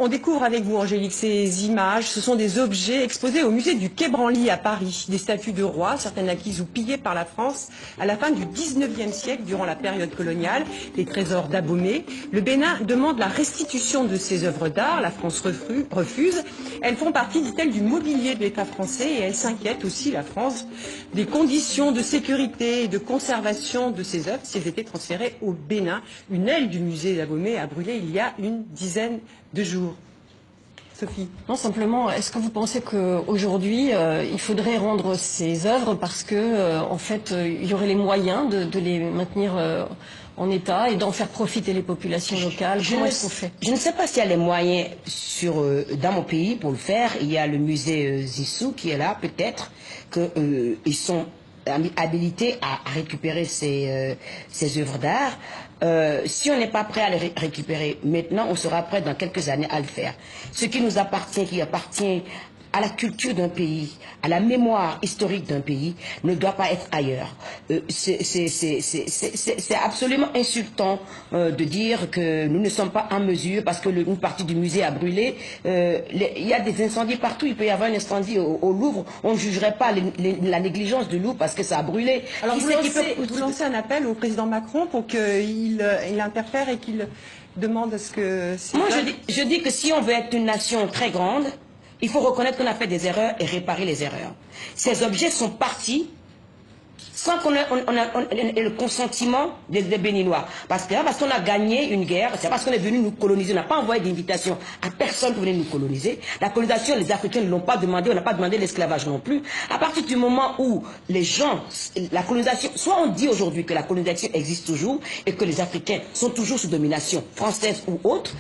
On découvre avec vous, Angélique, ces images. Ce sont des objets exposés au musée du Quai Branly à Paris. Des statues de rois, certaines acquises ou pillées par la France à la fin du 19e siècle, durant la période coloniale. Des trésors d'Abomey. Le Bénin demande la restitution de ces œuvres d'art. La France refuse. Elles font partie, dit-elle, du mobilier de l'État français et elle s'inquiète aussi, la France, des conditions de sécurité et de conservation de ces œuvres si elles étaient transférées au Bénin. Une aile du musée d'Abomey a brûlé il y a une dizaine de jours. Sophie. Non, simplement, est-ce que vous pensez qu'aujourd'hui, il faudrait rendre ces œuvres parce que, en fait, il y aurait les moyens de les maintenir en état et d'en faire profiter les populations locales? Comment est-ce qu'on fait? Je ne sais pas s'il y a les moyens dans mon pays pour le faire. Il y a le musée Zissou qui est là, peut-être qu'ils sont habilités à récupérer ces œuvres d'art. Si on n'est pas prêt à les récupérer maintenant, on sera prêt dans quelques années à le faire. Ce qui nous appartient, qui appartient à la culture d'un pays, à la mémoire historique d'un pays, ne doit pas être ailleurs. C'est absolument insultant de dire que nous ne sommes pas en mesure, parce que une partie du musée a brûlé. Il y a des incendies partout, il peut y avoir un incendie au Louvre, on ne jugerait pas la négligence du Louvre parce que ça a brûlé. Alors vous lancez un appel au président Macron pour qu'il interfère et qu'il demande à ce que... Moi je dis que si on veut être une nation très grande, il faut reconnaître qu'on a fait des erreurs et réparer les erreurs. Ces objets sont partis sans qu'on ait le consentiment des Béninois. Parce qu'on a gagné une guerre, c'est parce qu'on est venu nous coloniser, on n'a pas envoyé d'invitation à personne pour venir nous coloniser. La colonisation, les Africains ne l'ont pas demandé, on n'a pas demandé l'esclavage non plus. À partir du moment où les gens, la colonisation, soit on dit aujourd'hui que la colonisation existe toujours et que les Africains sont toujours sous domination française ou autre,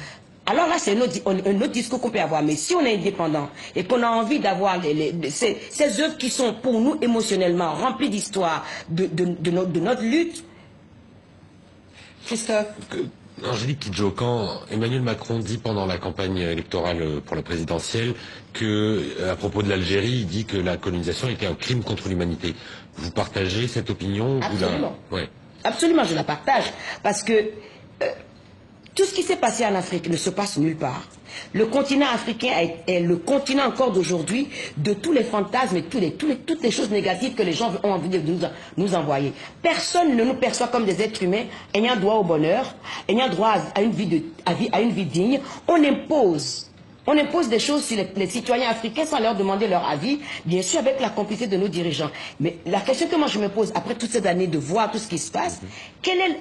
alors là, c'est un autre discours qu'on peut avoir. Mais si on est indépendant et qu'on a envie d'avoir ces œuvres qui sont pour nous émotionnellement remplies d'histoire, de notre lutte. Christophe. Angélique Kidjo, quand Emmanuel Macron dit pendant la campagne électorale pour la présidentielle que, à propos de l'Algérie, il dit que la colonisation était un crime contre l'humanité. Vous partagez cette opinion? Absolument. Ouais. Absolument, je la partage. Parce que tout ce qui s'est passé en Afrique ne se passe nulle part. Le continent africain est le continent encore d'aujourd'hui de tous les fantasmes et toutes les choses négatives que les gens ont envie de nous envoyer. Personne ne nous perçoit comme des êtres humains ayant droit au bonheur, ayant droit à une vie digne. On impose des choses sur les citoyens africains sans leur demander leur avis, bien sûr avec la complicité de nos dirigeants. Mais la question que moi je me pose, après toutes ces années de voir tout ce qui se passe, quel est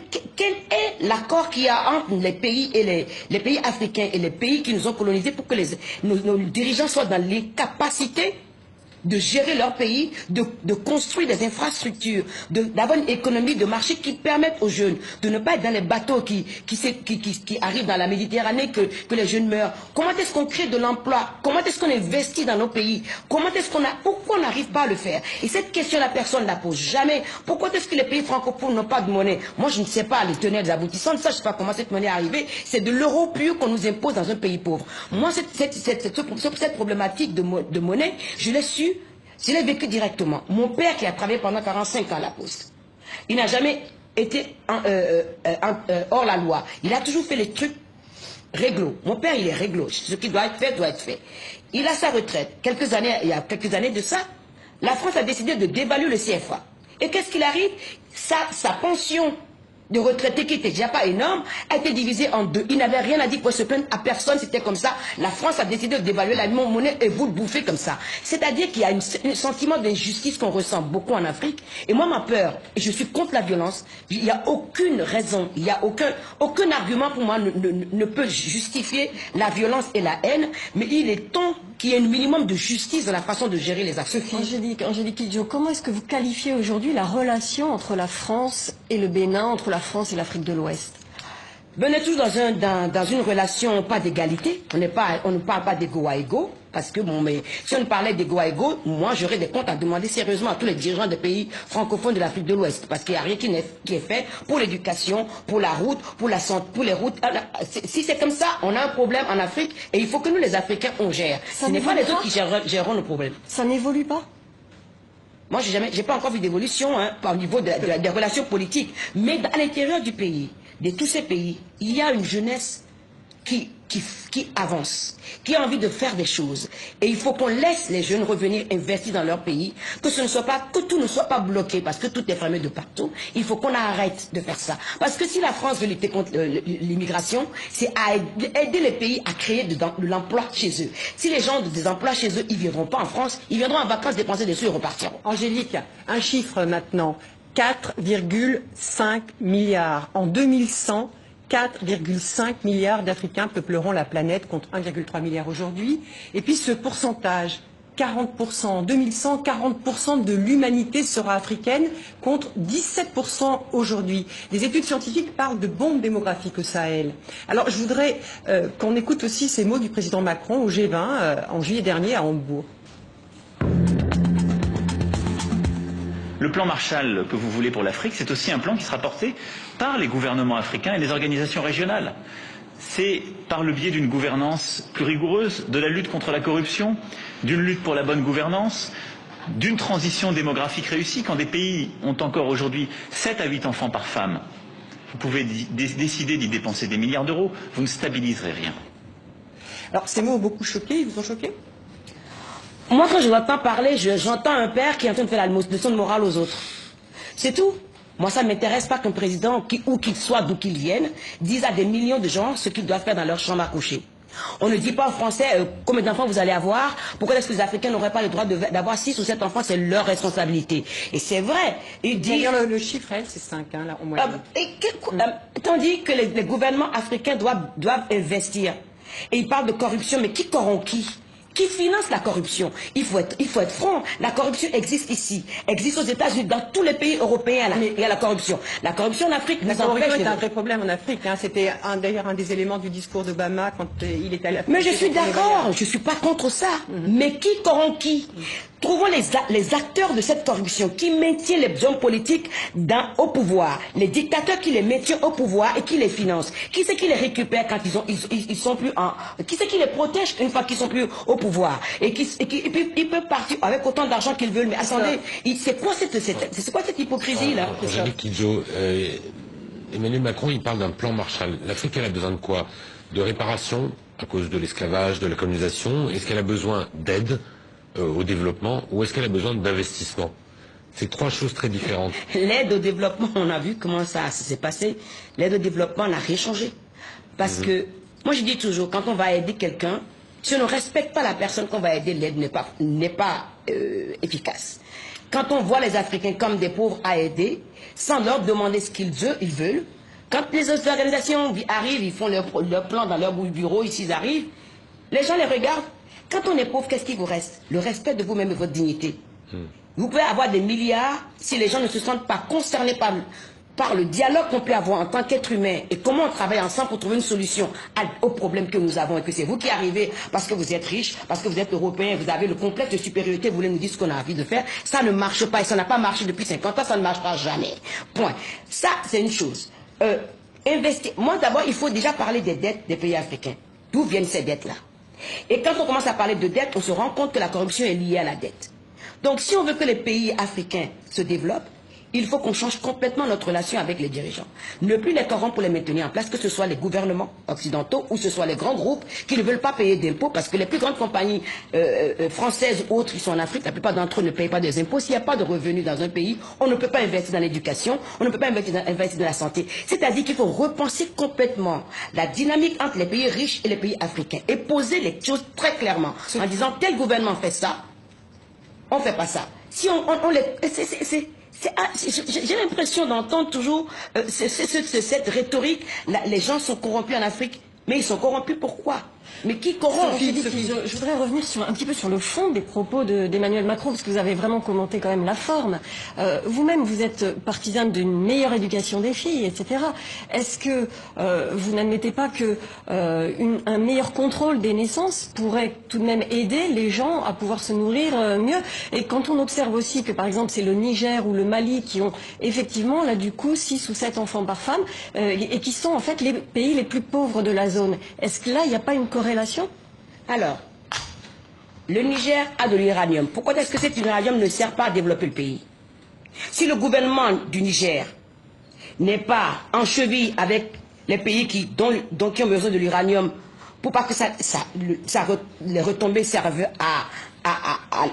l'accord qu'il y a entre les pays et les pays africains et les pays qui nous ont colonisés pour que nos dirigeants soient dans les capacités de gérer leur pays, de construire des infrastructures, d'avoir une économie de marché qui permette aux jeunes de ne pas être dans les bateaux qui arrivent dans la Méditerranée que les jeunes meurent. Comment est-ce qu'on crée de l'emploi? Comment est-ce qu'on investit dans nos pays? Pourquoi on n'arrive pas à le faire? Et cette question, la personne ne la pose jamais. Pourquoi est-ce que les pays francophones n'ont pas de monnaie? Moi, je ne sais pas les tenants et les aboutissants de ça. Je ne sais pas comment cette monnaie est arrivée. C'est de l'euro pur qu'on nous impose dans un pays pauvre. Moi, cette problématique de monnaie, je l'ai su. Je l'ai vécu directement. Mon père qui a travaillé pendant 45 ans à la Poste, il n'a jamais été hors la loi. Il a toujours fait les trucs réglo. Mon père, il est réglo. Ce qui doit être fait, doit être fait. Il a sa retraite. Il y a quelques années de ça, la France a décidé de dévaluer le CFA. Et qu'est-ce qu'il arrive? Sa pension de retraités qui était déjà pas énorme, a été divisé en deux. Il n'avait rien à dire pour se plaindre à personne, c'était comme ça. La France a décidé de dévaluer la monnaie et vous le bouffez comme ça. C'est-à-dire qu'il y a un sentiment d'injustice qu'on ressent beaucoup en Afrique. Et moi, ma peur, et je suis contre la violence, il n'y a aucune raison, il n'y a aucun argument pour moi ne peut justifier la violence et la haine, mais il est temps qu'il y ait un minimum de justice dans la façon de gérer les actions. Angélique Kidjo, comment est-ce que vous qualifiez aujourd'hui la relation entre la France et le Bénin, entre la France et l'Afrique de l'Ouest? On est tous dans une relation pas d'égalité, on ne parle pas d'égo à égo, parce que bon, mais si on parlait d'égo à égo, moi j'aurais des comptes à demander sérieusement à tous les dirigeants des pays francophones de l'Afrique de l'Ouest, parce qu'il n'y a rien qui est fait pour l'éducation, pour la route, pour la santé, pour les routes. Si c'est comme ça, on a un problème en Afrique et il faut que nous les Africains on gère. Ce n'est pas les autres qui géreront le problème. Ça n'évolue pas? Moi, j'ai pas encore vu d'évolution au niveau des relations politiques, mais à l'intérieur du pays, de tous ces pays, il y a une jeunesse qui avance, qui a envie de faire des choses. Et il faut qu'on laisse les jeunes revenir investir dans leur pays, que tout ne soit pas bloqué parce que tout est fermé de partout. Il faut qu'on arrête de faire ça. Parce que si la France veut lutter contre l'immigration, c'est à aider les pays à créer de l'emploi chez eux. Si les gens ont des emplois chez eux, ils ne viendront pas en France, ils viendront en vacances dépenser des sous et repartiront. Angélique, un chiffre maintenant, 4,5 milliards. En 2100, 4,5 milliards d'Africains peupleront la planète contre 1,3 milliard aujourd'hui. Et puis ce pourcentage, 40%. En 2100, 40% de l'humanité sera africaine contre 17% aujourd'hui. Les études scientifiques parlent de bombe démographique au Sahel. Alors je voudrais qu'on écoute aussi ces mots du président Macron au G20 en juillet dernier à Hambourg. Le plan Marshall que vous voulez pour l'Afrique, c'est aussi un plan qui sera porté par les gouvernements africains et les organisations régionales. C'est par le biais d'une gouvernance plus rigoureuse, de la lutte contre la corruption, d'une lutte pour la bonne gouvernance, d'une transition démographique réussie. Quand des pays ont encore aujourd'hui 7 à 8 enfants par femme, vous pouvez décider d'y dépenser des milliards d'euros, vous ne stabiliserez rien. Alors ces mots ont beaucoup choqué, ils vous ont choqué ? Moi, quand je n'entends parler, j'entends un père qui est en train de faire la leçon de morale aux autres. C'est tout. Moi, ça ne m'intéresse pas qu'un président, où qu'il soit, d'où qu'il vienne, dise à des millions de gens ce qu'ils doivent faire dans leur chambre à coucher. On ne dit pas aux Français combien d'enfants vous allez avoir. Pourquoi est-ce que les Africains n'auraient pas le droit d'avoir 6 ou 7 enfants? C'est leur responsabilité. Et c'est vrai. D'ailleurs, le chiffre, c'est 5, hein, là, au moyen. Tandis que les gouvernements africains doivent investir. Et ils parlent de corruption, mais qui corrompt qui? Qui finance la corruption? Il faut être franc. La corruption existe ici, existe aux États-Unis, dans tous les pays européens. Il y a la corruption. La corruption en Afrique, la corruption est un vrai problème en Afrique. Hein. C'était d'ailleurs un des éléments du discours d'Obama quand il est allé à... Mais je suis d'accord, je ne suis pas contre ça. Mais qui corrompt qui? Trouvons les acteurs de cette corruption qui maintiennent les hommes politiques au pouvoir, les dictateurs qui les maintiennent au pouvoir et qui les financent. Qui c'est qui les récupère quand ils sont plus en... Qui c'est qui les protège une fois qu'ils sont plus au pouvoir? Et puis ils peuvent partir avec autant d'argent qu'ils veulent. Mais attendez, c'est quoi cette hypocrisie-là? Angélique Kidjo, Emmanuel Macron, il parle d'un plan Marshall. L'Afrique, elle a besoin de quoi? De réparation à cause de l'esclavage, de la colonisation? Est-ce qu'elle a besoin d'aide au développement, ou est-ce qu'elle a besoin d'investissement? C'est 3 choses très différentes. L'aide au développement, on a vu comment ça s'est passé. L'aide au développement n'a rien changé. Parce que, moi je dis toujours, quand on va aider quelqu'un, si on ne respecte pas la personne qu'on va aider, l'aide n'est pas efficace. Quand on voit les Africains comme des pauvres à aider, sans leur demander ce qu'ils veulent, quand les autres organisations arrivent, ils font leur plan dans leur bureau, ici ils arrivent, les gens les regardent. Quand on est pauvre, qu'est-ce qui vous reste? Le respect de vous-même et votre dignité. Vous pouvez avoir des milliards si les gens ne se sentent pas concernés par le dialogue qu'on peut avoir en tant qu'être humain et comment on travaille ensemble pour trouver une solution aux problèmes que nous avons et que c'est vous qui arrivez parce que vous êtes riche, parce que vous êtes européen, vous avez le complexe de supériorité, vous voulez nous dire ce qu'on a envie de faire, ça ne marche pas et ça n'a pas marché depuis 50 ans, ça ne marchera jamais. Point. Ça, c'est une chose. Investir. Moi, d'abord, il faut déjà parler des dettes des pays africains. D'où viennent ces dettes-là? Et quand on commence à parler de dette, on se rend compte que la corruption est liée à la dette. Donc si on veut que les pays africains se développent, il faut qu'on change complètement notre relation avec les dirigeants. Ne plus les corrompre pour les maintenir en place, que ce soit les gouvernements occidentaux ou ce soit les grands groupes qui ne veulent pas payer d'impôts, parce que les plus grandes compagnies françaises ou autres qui sont en Afrique, la plupart d'entre eux ne payent pas des impôts. S'il n'y a pas de revenus dans un pays, on ne peut pas investir dans l'éducation, on ne peut pas investir dans la santé. C'est-à-dire qu'il faut repenser complètement la dynamique entre les pays riches et les pays africains et poser les choses très clairement en disant tel gouvernement fait ça, on ne fait pas ça. Si j'ai l'impression d'entendre toujours cette rhétorique. Les gens sont corrompus en Afrique, mais ils sont corrompus pourquoi? Mais qui corrompt? Je voudrais revenir un petit peu sur le fond des propos d'Emmanuel Macron, parce que vous avez vraiment commenté quand même la forme. Vous-même, vous êtes partisan d'une meilleure éducation des filles, etc. Est-ce que vous n'admettez pas que un meilleur contrôle des naissances pourrait tout de même aider les gens à pouvoir se nourrir mieux? Et quand on observe aussi que, par exemple, c'est le Niger ou le Mali qui ont effectivement, là, du coup, 6 ou 7 enfants par femme, et qui sont en fait les pays les plus pauvres de la zone. Est-ce que là, il n'y a pas une corrélation? Alors, le Niger a de l'uranium. Pourquoi est-ce que cet uranium ne sert pas à développer le pays? Si le gouvernement du Niger n'est pas en cheville avec les pays qui ont besoin de l'uranium, pour pas que les retombées servent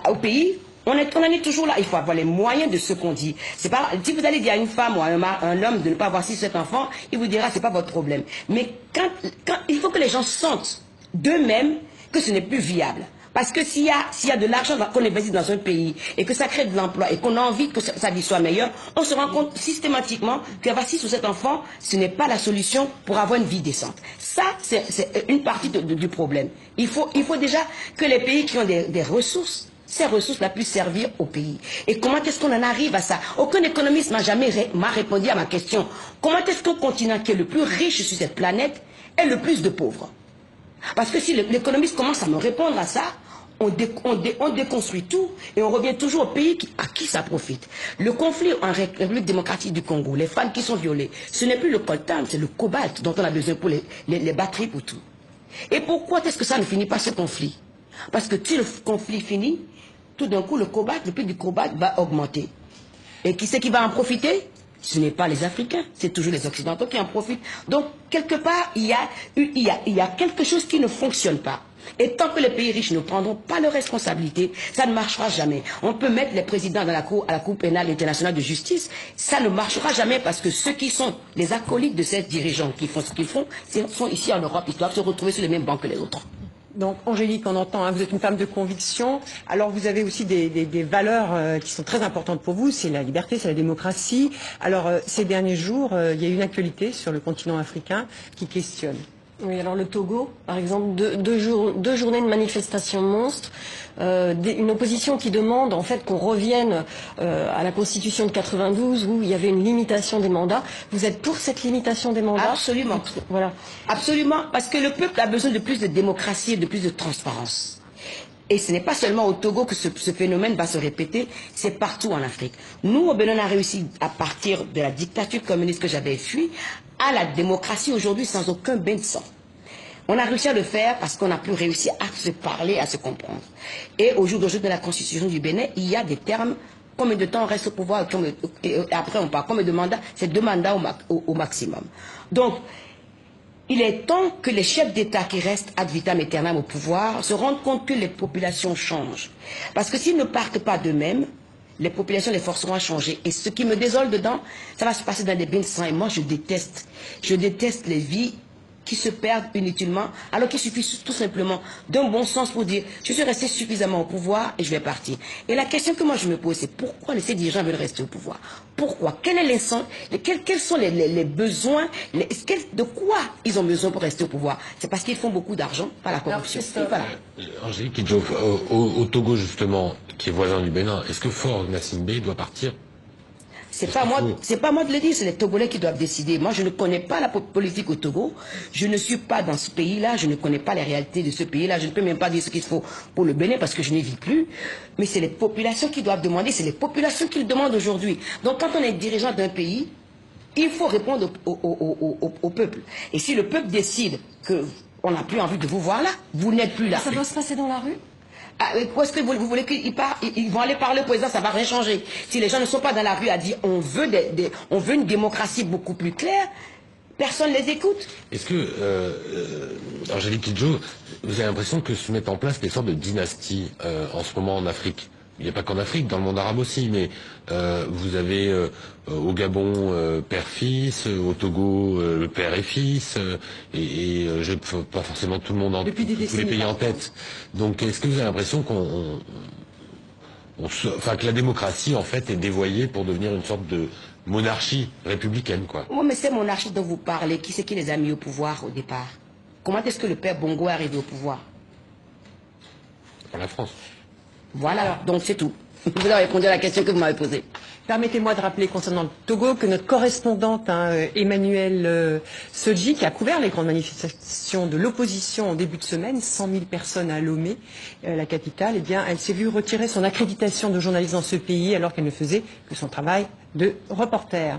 au pays, on en est toujours là. Il faut avoir les moyens de ce qu'on dit. C'est pas, si vous allez dire à une femme ou à un homme de ne pas avoir 6 ou 7 enfants, il vous dira c'est pas votre problème. Mais quand il faut que les gens sentent d'eux-mêmes que ce n'est plus viable. Parce que s'il y a de l'argent qu'on investit dans un pays et que ça crée de l'emploi et qu'on a envie que sa vie soit meilleure, on se rend compte systématiquement qu'avoir 6 ou 7 enfants, ce n'est pas la solution pour avoir une vie décente. Ça, c'est une partie du problème. Il faut déjà que les pays qui ont des ressources, ces ressources-là puissent servir au pays. Et comment est-ce qu'on en arrive à ça? Aucun économiste m'a répondu à ma question. Comment est-ce qu'un continent qui est le plus riche sur cette planète est le plus de pauvres? Parce que si l'économiste commence à me répondre à ça, on déconstruit tout et on revient toujours au pays à qui ça profite. Le conflit en République démocratique du Congo, les femmes qui sont violées, ce n'est plus le coltan, c'est le cobalt dont on a besoin pour les batteries, pour tout. Et pourquoi est-ce que ça ne finit pas ce conflit? Parce que si le conflit finit, tout d'un coup le prix du cobalt va augmenter. Et qui c'est qui va en profiter? Ce n'est pas les Africains, c'est toujours les Occidentaux qui en profitent. Donc, quelque part, il y a quelque chose qui ne fonctionne pas. Et tant que les pays riches ne prendront pas leurs responsabilités, ça ne marchera jamais. On peut mettre les présidents à la Cour pénale internationale de justice, ça ne marchera jamais parce que ceux qui sont les acolytes de ces dirigeants qui font ce qu'ils font, sont ici en Europe, ils doivent se retrouver sur les mêmes bancs que les autres. Donc, Angélique, on entend, hein, vous êtes une femme de conviction. Alors, vous avez aussi des valeurs qui sont très importantes pour vous. C'est la liberté, c'est la démocratie. Alors, ces derniers jours, il y a une actualité sur le continent africain qui questionne. Oui, alors le Togo, par exemple, deux journées de manifestations monstres, une opposition qui demande en fait qu'on revienne à la Constitution de 92 où il y avait une limitation des mandats. Vous êtes pour cette limitation des mandats? Absolument. Voilà. Absolument, parce que le peuple a besoin de plus de démocratie et de plus de transparence. Et ce n'est pas seulement au Togo que ce phénomène va se répéter, c'est partout en Afrique. Nous, au Bénin, on a réussi, à partir de la dictature communiste que j'avais fui, à la démocratie aujourd'hui sans aucun bain de sang. On a réussi à le faire parce qu'on a pu réussir à se parler, à se comprendre. Et au jour d'aujourd'hui, dans la constitution du Bénin, il y a des termes, combien de temps on reste au pouvoir, et après on parle, combien de mandats, c'est 2 mandats au maximum. Donc, il est temps que les chefs d'État qui restent ad vitam aeternam au pouvoir se rendent compte que les populations changent. Parce que s'ils ne partent pas d'eux-mêmes, les populations les forceront à changer. Et ce qui me désole dedans, ça va se passer dans des bains de sang. Et moi, je déteste les vies qui se perdent inutilement, alors qu'il suffit tout simplement d'un bon sens pour dire je suis resté suffisamment au pouvoir et je vais partir. Et la question que moi je me pose, c'est pourquoi ces dirigeants veulent rester au pouvoir? Pourquoi? Quels sont les besoins, de quoi ils ont besoin pour rester au pouvoir? C'est parce qu'ils font beaucoup d'argent par la corruption. Voilà. Angélique Kidjo, au Togo justement, qui est voisin du Bénin, est-ce que Faure Gnassingbé doit partir? C'est pas moi de le dire, c'est les Togolais qui doivent décider. Moi, je ne connais pas la politique au Togo. Je ne suis pas dans ce pays-là. Je ne connais pas les réalités de ce pays-là. Je ne peux même pas dire ce qu'il faut pour le Bénin parce que je n'y vis plus. Mais c'est les populations qui doivent demander. C'est les populations qui le demandent aujourd'hui. Donc, quand on est dirigeant d'un pays, il faut répondre au peuple. Et si le peuple décide qu'on n'a plus envie de vous voir là, vous n'êtes plus là. Ça doit se passer dans la rue? Où est-ce que vous voulez qu'ils partent? Ils vont aller parler au président, ça va rien changer. Si les gens ne sont pas dans la rue à dire on veut une démocratie beaucoup plus claire, personne ne les écoute. Est-ce que, Angélique Kidjo, vous avez l'impression que se mettent en place des sortes de dynasties en ce moment en Afrique? Il n'y a pas qu'en Afrique, dans le monde arabe aussi, mais vous avez au Gabon père-fils, au Togo père et fils, et je pas forcément tout le monde en tous les pays en tête. Donc est-ce que vous avez l'impression que la démocratie en fait est dévoyée pour devenir une sorte de monarchie républicaine, quoi? Oui, mais ces monarchies dont vous parlez, qui c'est qui les a mis au pouvoir au départ? Comment est-ce que le père Bongo est arrivé au pouvoir? La France. Voilà, donc c'est tout. Vous avez répondu à la question que vous m'avez posée. Permettez-moi de rappeler concernant le Togo que notre correspondante Emmanuelle Sodji, qui a couvert les grandes manifestations de l'opposition en début de semaine, 100 000 personnes à Lomé, la capitale, eh bien, elle s'est vue retirer son accréditation de journaliste dans ce pays alors qu'elle ne faisait que son travail de reporter.